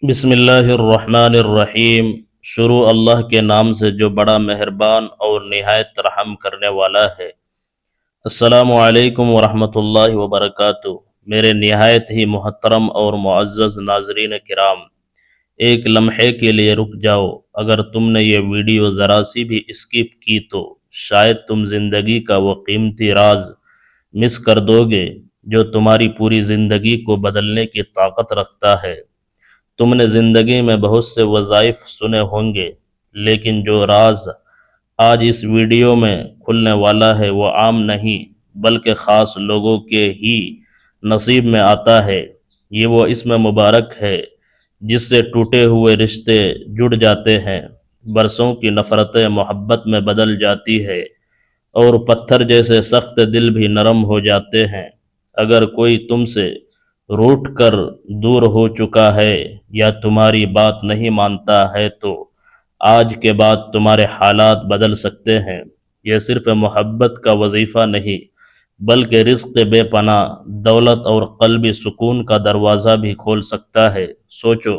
بسم اللہ الرحمن الرحیم۔ شروع اللہ کے نام سے جو بڑا مہربان اور نہایت رحم کرنے والا ہے۔ السلام علیکم ورحمۃ اللہ وبرکاتہ۔ میرے نہایت ہی محترم اور معزز ناظرین کرام، ایک لمحے کے لیے رک جاؤ۔ اگر تم نے یہ ویڈیو ذرا سی بھی اسکپ کی تو شاید تم زندگی کا وہ قیمتی راز مس کر دو گے جو تمہاری پوری زندگی کو بدلنے کی طاقت رکھتا ہے۔ تم نے زندگی میں بہت سے وظائف سنے ہوں گے، لیکن جو راز آج اس ویڈیو میں کھلنے والا ہے وہ عام نہیں بلکہ خاص لوگوں کے ہی نصیب میں آتا ہے۔ یہ وہ اسم مبارک ہے جس سے ٹوٹے ہوئے رشتے جڑ جاتے ہیں، برسوں کی نفرتیں محبت میں بدل جاتی ہے اور پتھر جیسے سخت دل بھی نرم ہو جاتے ہیں۔ اگر کوئی تم سے روٹ کر دور ہو چکا ہے یا تمہاری بات نہیں مانتا ہے تو آج کے بعد تمہارے حالات بدل سکتے ہیں۔ یہ صرف محبت کا وظیفہ نہیں بلکہ رزق بے پناہ، دولت اور قلبی سکون کا دروازہ بھی کھول سکتا ہے۔ سوچو،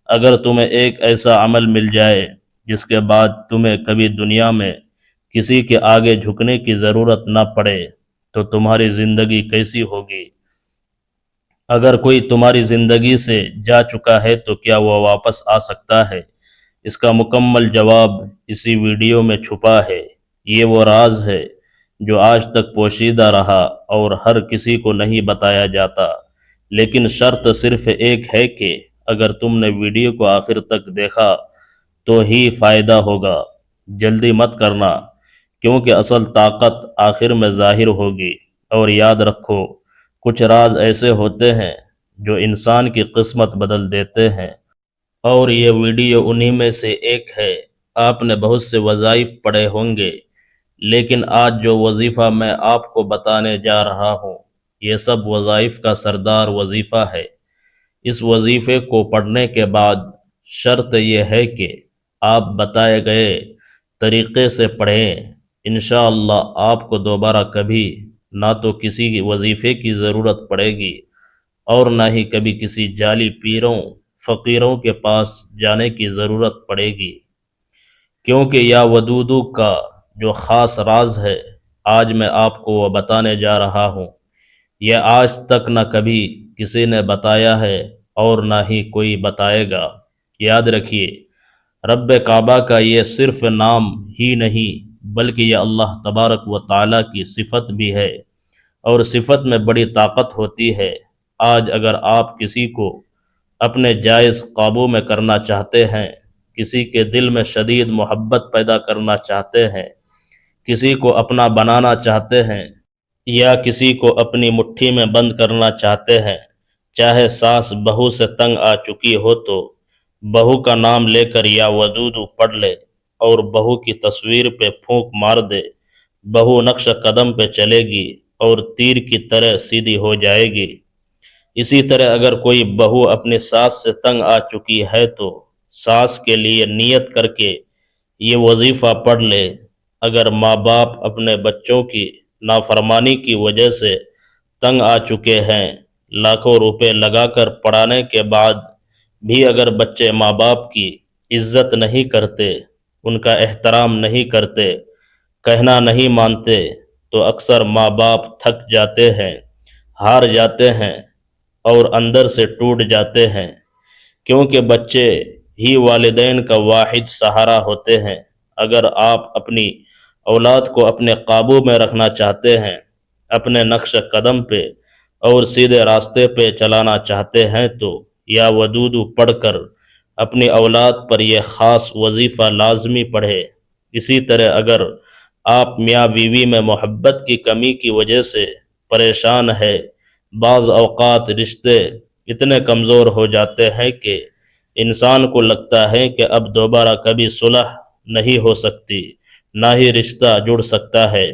اگر تمہیں ایک ایسا عمل مل جائے جس کے بعد تمہیں کبھی دنیا میں کسی کے آگے جھکنے کی ضرورت نہ پڑے تو تمہاری زندگی کیسی ہوگی؟ اگر کوئی تمہاری زندگی سے جا چکا ہے تو کیا وہ واپس آ سکتا ہے؟ اس کا مکمل جواب اسی ویڈیو میں چھپا ہے۔ یہ وہ راز ہے جو آج تک پوشیدہ رہا اور ہر کسی کو نہیں بتایا جاتا، لیکن شرط صرف ایک ہے کہ اگر تم نے ویڈیو کو آخر تک دیکھا تو ہی فائدہ ہوگا۔ جلدی مت کرنا، کیونکہ اصل طاقت آخر میں ظاہر ہوگی۔ اور یاد رکھو، کچھ راز ایسے ہوتے ہیں جو انسان کی قسمت بدل دیتے ہیں، اور یہ ویڈیو انہی میں سے ایک ہے۔ آپ نے بہت سے وظائف پڑھے ہوں گے، لیکن آج جو وظیفہ میں آپ کو بتانے جا رہا ہوں یہ سب وظائف کا سردار وظیفہ ہے۔ اس وظیفے کو پڑھنے کے بعد شرط یہ ہے کہ آپ بتائے گئے طریقے سے پڑھیں۔ انشاءاللہ آپ کو دوبارہ کبھی نہ تو کسی وظیفے کی ضرورت پڑے گی اور نہ ہی کبھی کسی جعلی پیروں فقیروں کے پاس جانے کی ضرورت پڑے گی، کیونکہ یا ودودو کا جو خاص راز ہے آج میں آپ کو وہ بتانے جا رہا ہوں، یہ آج تک نہ کبھی کسی نے بتایا ہے اور نہ ہی کوئی بتائے گا۔ یاد رکھیے، رب کعبہ کا یہ صرف نام ہی نہیں بلکہ یہ اللہ تبارک و تعالیٰ کی صفت بھی ہے، اور صفت میں بڑی طاقت ہوتی ہے۔ آج اگر آپ کسی کو اپنے جائز قابو میں کرنا چاہتے ہیں، کسی کے دل میں شدید محبت پیدا کرنا چاہتے ہیں، کسی کو اپنا بنانا چاہتے ہیں یا کسی کو اپنی مٹھی میں بند کرنا چاہتے ہیں، چاہے ساس بہو سے تنگ آ چکی ہو تو بہو کا نام لے کر یا ودودو پڑھ لے اور بہو کی تصویر پہ پھونک مار دے، بہو نقش قدم پہ چلے گی اور تیر کی طرح سیدھی ہو جائے گی۔ اسی طرح اگر کوئی بہو اپنی ساس سے تنگ آ چکی ہے تو ساس کے لیے نیت کر کے یہ وظیفہ پڑھ لے۔ اگر ماں باپ اپنے بچوں کی نافرمانی کی وجہ سے تنگ آ چکے ہیں، لاکھوں روپے لگا کر پڑھانے کے بعد بھی اگر بچے ماں باپ کی عزت نہیں کرتے، ان کا احترام نہیں کرتے، کہنا نہیں مانتے، تو اکثر ماں باپ تھک جاتے ہیں، ہار جاتے ہیں اور اندر سے ٹوٹ جاتے ہیں، کیونکہ بچے ہی والدین کا واحد سہارا ہوتے ہیں۔ اگر آپ اپنی اولاد کو اپنے قابو میں رکھنا چاہتے ہیں، اپنے نقش قدم پہ اور سیدھے راستے پہ چلانا چاہتے ہیں تو یا ودودو پڑھ کر اپنی اولاد پر یہ خاص وظیفہ لازمی پڑھے۔ اسی طرح اگر آپ میاں بیوی میں محبت کی کمی کی وجہ سے پریشان ہے، بعض اوقات رشتے اتنے کمزور ہو جاتے ہیں کہ انسان کو لگتا ہے کہ اب دوبارہ کبھی صلح نہیں ہو سکتی، نہ ہی رشتہ جڑ سکتا ہے۔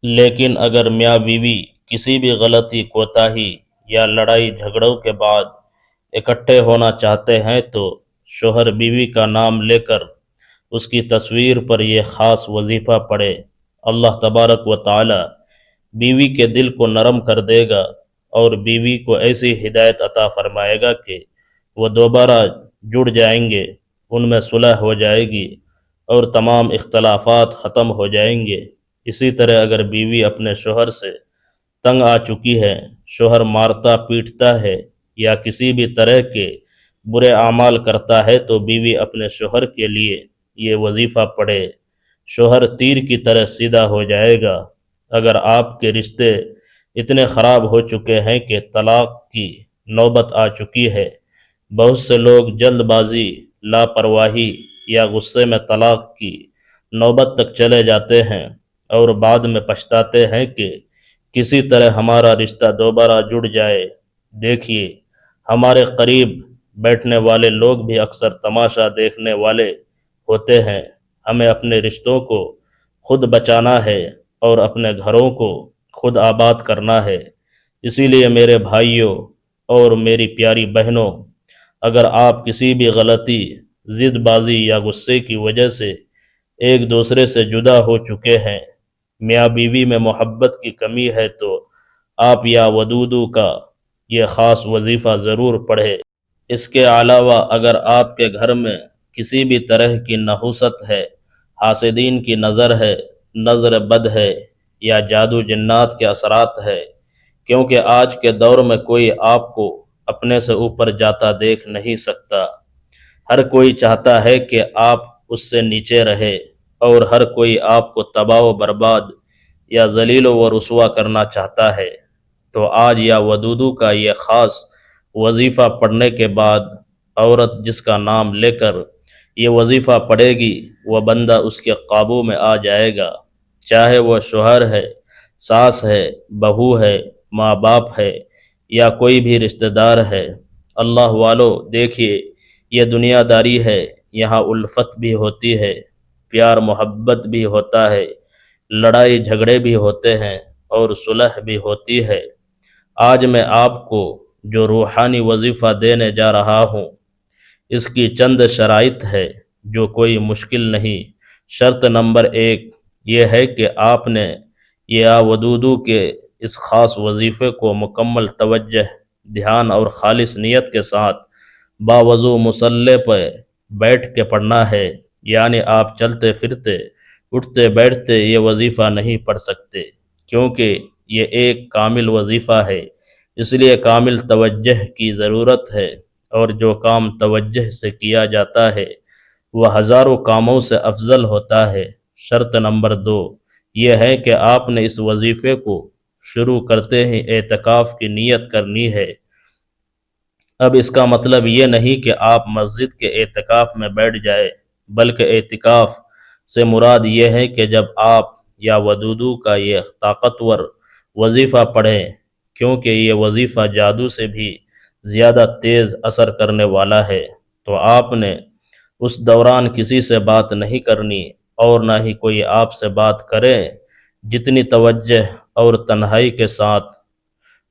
لیکن اگر میاں بیوی کسی بھی غلطی، کوتاہی یا لڑائی جھگڑوں کے بعد اکٹھے ہونا چاہتے ہیں تو شوہر بیوی کا نام لے کر اس کی تصویر پر یہ خاص وظیفہ پڑھے۔ اللہ تبارک و تعالی بیوی کے دل کو نرم کر دے گا اور بیوی کو ایسی ہدایت عطا فرمائے گا کہ وہ دوبارہ جڑ جائیں گے، ان میں صلح ہو جائے گی اور تمام اختلافات ختم ہو جائیں گے۔ اسی طرح اگر بیوی اپنے شوہر سے تنگ آ چکی ہے، شوہر مارتا پیٹتا ہے یا کسی بھی طرح کے برے اعمال کرتا ہے، تو بیوی اپنے شوہر کے لیے یہ وظیفہ پڑھے، شوہر تیر کی طرح سیدھا ہو جائے گا۔ اگر آپ کے رشتے اتنے خراب ہو چکے ہیں کہ طلاق کی نوبت آ چکی ہے، بہت سے لوگ جلد بازی، لاپرواہی یا غصے میں طلاق کی نوبت تک چلے جاتے ہیں اور بعد میں پچھتاتے ہیں کہ کسی طرح ہمارا رشتہ دوبارہ جڑ جائے۔ دیکھیے، ہمارے قریب بیٹھنے والے لوگ بھی اکثر تماشا دیکھنے والے ہوتے ہیں۔ ہمیں اپنے رشتوں کو خود بچانا ہے اور اپنے گھروں کو خود آباد کرنا ہے۔ اسی لیے میرے بھائیوں اور میری پیاری بہنوں، اگر آپ کسی بھی غلطی، ضد بازی یا غصے کی وجہ سے ایک دوسرے سے جدا ہو چکے ہیں، میاں بیوی میں محبت کی کمی ہے، تو آپ یا ودودو کا یہ خاص وظیفہ ضرور پڑھے۔ اس کے علاوہ اگر آپ کے گھر میں کسی بھی طرح کی نحوست ہے، حاسدین کی نظر ہے، نظر بد ہے یا جادو جنات کے اثرات ہے، کیونکہ آج کے دور میں کوئی آپ کو اپنے سے اوپر جاتا دیکھ نہیں سکتا۔ ہر کوئی چاہتا ہے کہ آپ اس سے نیچے رہے، اور ہر کوئی آپ کو تباہ و برباد یا ذلیل و رسوا کرنا چاہتا ہے۔ تو آج یا ودودو کا یہ خاص وظیفہ پڑھنے کے بعد عورت جس کا نام لے کر یہ وظیفہ پڑھے گی، وہ بندہ اس کے قابو میں آ جائے گا، چاہے وہ شوہر ہے، ساس ہے، بہو ہے، ماں باپ ہے یا کوئی بھی رشتہ دار ہے۔ اللہ والو، دیکھیے، یہ دنیا داری ہے، یہاں الفت بھی ہوتی ہے، پیار محبت بھی ہوتا ہے، لڑائی جھگڑے بھی ہوتے ہیں اور صلح بھی ہوتی ہے۔ آج میں آپ کو جو روحانی وظیفہ دینے جا رہا ہوں، اس کی چند شرائط ہے جو کوئی مشکل نہیں۔ شرط نمبر 1 یہ ہے کہ آپ نے یا ودودو کے اس خاص وظیفے کو مکمل توجہ، دھیان اور خالص نیت کے ساتھ باوضو مصلی پہ بیٹھ کے پڑھنا ہے، یعنی آپ چلتے پھرتے، اٹھتے بیٹھتے یہ وظیفہ نہیں پڑھ سکتے، کیونکہ یہ ایک کامل وظیفہ ہے، اس لیے کامل توجہ کی ضرورت ہے، اور جو کام توجہ سے کیا جاتا ہے وہ ہزاروں کاموں سے افضل ہوتا ہے۔ شرط نمبر 2 یہ ہے کہ آپ نے اس وظیفے کو شروع کرتے ہی اعتکاف کی نیت کرنی ہے۔ اب اس کا مطلب یہ نہیں کہ آپ مسجد کے اعتکاف میں بیٹھ جائے، بلکہ اعتکاف سے مراد یہ ہے کہ جب آپ یا ودودو کا یہ طاقتور وظیفہ پڑھیں، کیونکہ یہ وظیفہ جادو سے بھی زیادہ تیز اثر کرنے والا ہے، تو آپ نے اس دوران کسی سے بات نہیں کرنی اور نہ ہی کوئی آپ سے بات کرے۔ جتنی توجہ اور تنہائی کے ساتھ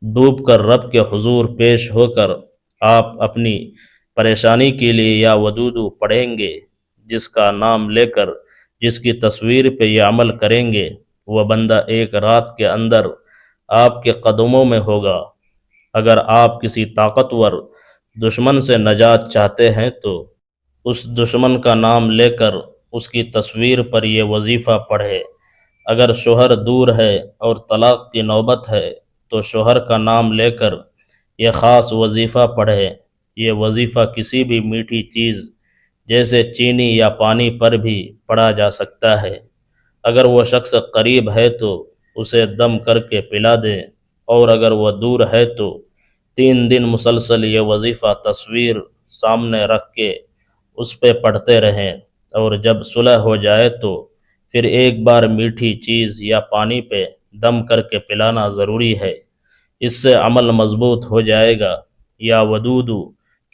ڈوب کر رب کے حضور پیش ہو کر آپ اپنی پریشانی کے لیے یا ودودو پڑھیں گے، جس کا نام لے کر جس کی تصویر پہ یہ عمل کریں گے، وہ بندہ ایک رات کے اندر آپ کے قدموں میں ہوگا۔ اگر آپ کسی طاقتور دشمن سے نجات چاہتے ہیں تو اس دشمن کا نام لے کر اس کی تصویر پر یہ وظیفہ پڑھے۔ اگر شوہر دور ہے اور طلاق کی نوبت ہے تو شوہر کا نام لے کر یہ خاص وظیفہ پڑھے۔ یہ وظیفہ کسی بھی میٹھی چیز جیسے چینی یا پانی پر بھی پڑھا جا سکتا ہے۔ اگر وہ شخص قریب ہے تو اسے دم کر کے پلا دیں، اور اگر وہ دور ہے تو 3 دن مسلسل یہ وظیفہ تصویر سامنے رکھ کے اس پہ پڑھتے رہیں، اور جب صلح ہو جائے تو پھر ایک بار میٹھی چیز یا پانی پہ دم کر کے پلانا ضروری ہے۔ اس سے عمل مضبوط ہو جائے گا۔ یا ودودو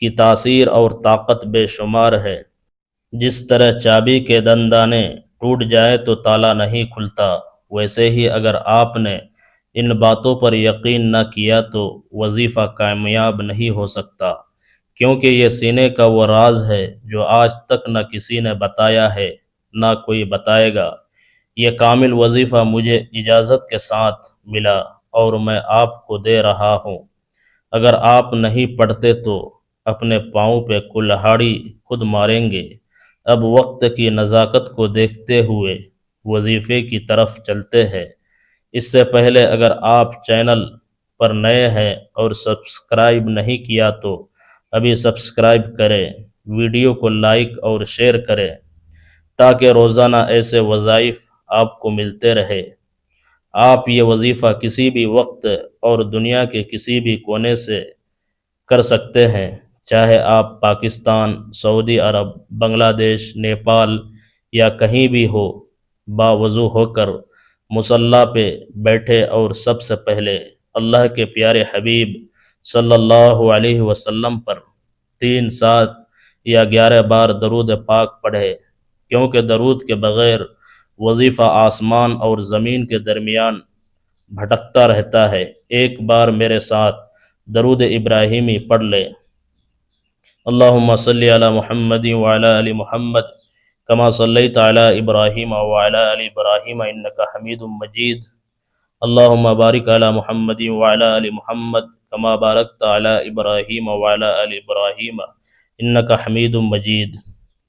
کی تاثیر اور طاقت بے شمار ہے۔ جس طرح چابی کے دندانے ٹوٹ جائے تو تالا نہیں کھلتا، ویسے ہی اگر آپ نے ان باتوں پر یقین نہ کیا تو وظیفہ کامیاب نہیں ہو سکتا، کیونکہ یہ سینے کا وہ راز ہے جو آج تک نہ کسی نے بتایا ہے، نہ کوئی بتائے گا۔ یہ کامل وظیفہ مجھے اجازت کے ساتھ ملا اور میں آپ کو دے رہا ہوں۔ اگر آپ نہیں پڑھتے تو اپنے پاؤں پہ کلہاڑی خود ماریں گے۔ اب وقت کی نزاکت کو دیکھتے ہوئے وظیفے کی طرف چلتے ہیں۔ اس سے پہلے اگر آپ چینل پر نئے ہیں اور سبسکرائب نہیں کیا تو ابھی سبسکرائب کریں، ویڈیو کو لائک اور شیئر کریں تاکہ روزانہ ایسے وظائف آپ کو ملتے رہے۔ آپ یہ وظیفہ کسی بھی وقت اور دنیا کے کسی بھی کونے سے کر سکتے ہیں، چاہے آپ پاکستان، سعودی عرب، بنگلہ دیش، نیپال یا کہیں بھی ہو۔ باوضو ہو کر مصلی پہ بیٹھے اور سب سے پہلے اللہ کے پیارے حبیب صلی اللہ علیہ وسلم پر 3، 7 یا 11 بار درود پاک پڑھے، کیونکہ درود کے بغیر وظیفہ آسمان اور زمین کے درمیان بھٹکتا رہتا ہے۔ ایک بار میرے ساتھ درود ابراہیمی پڑھ لے۔ اللہم صلی علی محمد وعلی آل محمد کما صلیت علی ابراہیم وعلی آل ابراہیم انکا حمید مجید۔ اللہم بارک علی محمد وعلی آل محمد کما بارکت علی ابراہیم وعلی آل ابراہیم انکا حمید مجید۔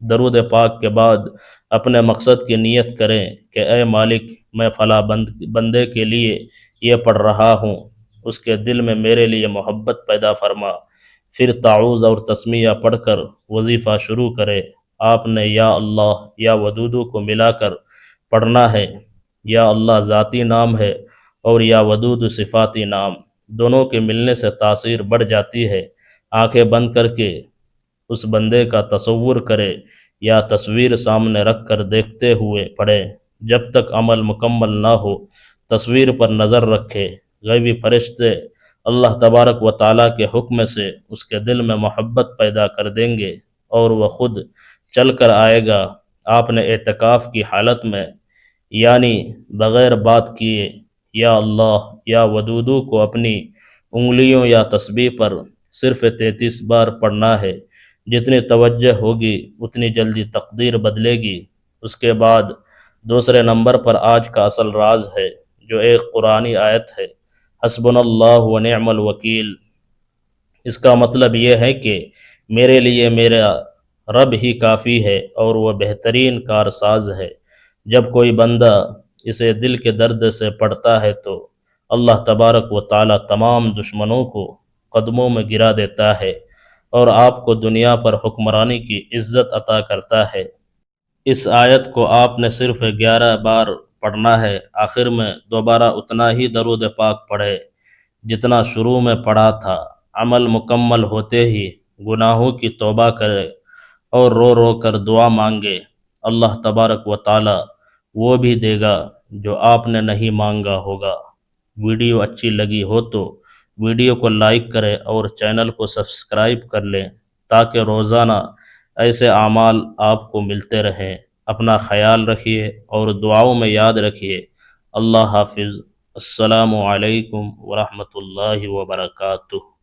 درود پاک کے بعد اپنے مقصد کی نیت کریں کہ اے مالک، میں فلاں بندے کے لیے یہ پڑھ رہا ہوں، اس کے دل میں میرے لیے محبت پیدا فرما۔ پھر تعوذ اور تسمیہ پڑھ کر وظیفہ شروع کرے۔ آپ نے یا اللہ یا ودودو کو ملا کر پڑھنا ہے۔ یا اللہ ذاتی نام ہے اور یا ودود صفاتی نام، دونوں کے ملنے سے تاثیر بڑھ جاتی ہے۔ آنکھیں بند کر کے اس بندے کا تصور کرے یا تصویر سامنے رکھ کر دیکھتے ہوئے پڑھے۔ جب تک عمل مکمل نہ ہو تصویر پر نظر رکھے۔ غیبی فرشتے اللہ تبارک و تعالیٰ کے حکم سے اس کے دل میں محبت پیدا کر دیں گے اور وہ خود چل کر آئے گا۔ آپ نے اعتکاف کی حالت میں یعنی بغیر بات کیے یا اللہ یا ودودو کو اپنی انگلیوں یا تسبیح پر صرف 33 بار پڑھنا ہے۔ جتنی توجہ ہوگی اتنی جلدی تقدیر بدلے گی۔ اس کے بعد دوسرے نمبر پر آج کا اصل راز ہے، جو ایک قرآنی آیت ہے، حسبنا اللہ و نعم الوکیل۔ اس کا مطلب یہ ہے کہ میرے لیے میرا رب ہی کافی ہے اور وہ بہترین کارساز ہے۔ جب کوئی بندہ اسے دل کے درد سے پڑھتا ہے تو اللہ تبارک و تعالی تمام دشمنوں کو قدموں میں گرا دیتا ہے اور آپ کو دنیا پر حکمرانی کی عزت عطا کرتا ہے۔ اس آیت کو آپ نے صرف 11 بار پڑھنا ہے۔ آخر میں دوبارہ اتنا ہی درود پاک پڑھے جتنا شروع میں پڑھا تھا۔ عمل مکمل ہوتے ہی گناہوں کی توبہ کرے اور رو رو کر دعا مانگے۔ اللہ تبارک و تعالی وہ بھی دے گا جو آپ نے نہیں مانگا ہوگا۔ ویڈیو اچھی لگی ہو تو ویڈیو کو لائک کریں اور چینل کو سبسکرائب کر لیں تاکہ روزانہ ایسے اعمال آپ کو ملتے رہیں۔ اپنا خیال رکھیے اور دعاؤں میں یاد رکھیے۔ اللہ حافظ۔ السلام علیکم ورحمۃ اللہ وبرکاتہ۔